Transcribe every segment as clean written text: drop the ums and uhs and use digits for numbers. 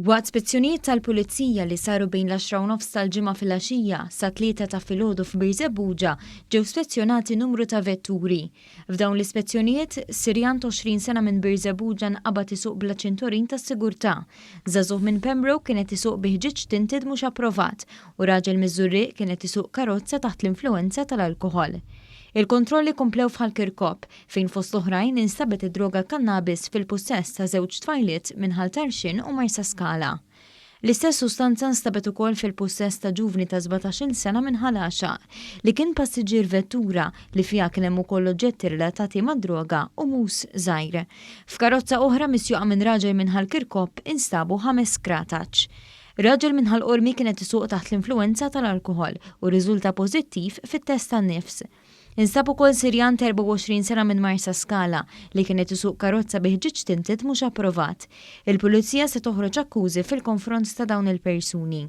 Waqt spezzjonijiet tal-pulizija li saru bejn l-10:30 tal-ġimgħa fil-għaxija sa 3 ta' filgħodu f'Biżebbuġa ġew spezzjonati numru ta' vetturi. F'dawn l-ispezzjonijiet, Sirjan 20 sena minn Biżebbuġa nqabad isuq bla ċinturin tas-sigurtà. Żagħżugħ minn Pembroke kienet isuq bi ħġieġ tinted mhux approvat u raġel miż-Żurriq kienet isuq karozza taħt l-influwenza tal-alkoħol. Il-kontrolli komplew f'Ħall-Kirkop fejn fost l-oħrajn instabet id-droga kannabis fil-possess ta' żewġ tfajliet minn Ħall-Tarxin u Marsa Skala. L-istess sustanza nstabet ukoll fil-possess ta' ġuvni ta' 17 sena minn Ħalaxa li kien passiġġier vettura li fiha kien hemm ukoll oġġetti relatati mad-droga u mus żgħir. F'karozza oħra misjuqa minn raġel minn Ħall-Kirkop instabu 5 krataċ. Raġel minn Ħall-Qormi kienet isuq taħt l-influwenza tal-alkoħol u riżulta pożittiv fit-test tan-nifs. Instab ukoll Sirjan 24 sena minn Marsa Skala li kienet isuq karozza bi ħġieġ tinted mhux approvat. Il-pulizija se toħroġ akkużi fil-konfront ta' dawn il-persuni.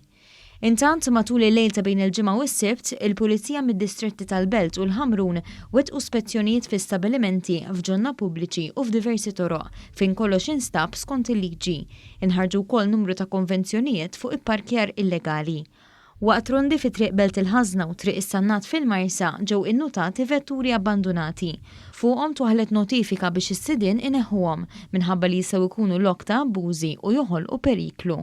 Intant matul il-lejl ta' bejn il-ġimgħa u s-sibt, il-pulizija mid-distretti tal-Belt u l-Ħamrun wettqu spezzjonijiet fi stabilimenti f'ġonna pubbliċi u f'diversi toroq fejn kollox instab skont il-liġi. Inħarġu wkoll numru ta' konvenzjonijiet fuq il-parkjar illegali. Waqt rondi fi triq Belt il-Ħażna u triq is-Sannat fil-Marsa ġew innutati vetturi abbandonati. Fuqhom twaħlet notifika biex is-sidien ineħħuhom minħabba li jistgħu jkunu lok ta' abbużi u joħolqu periklu.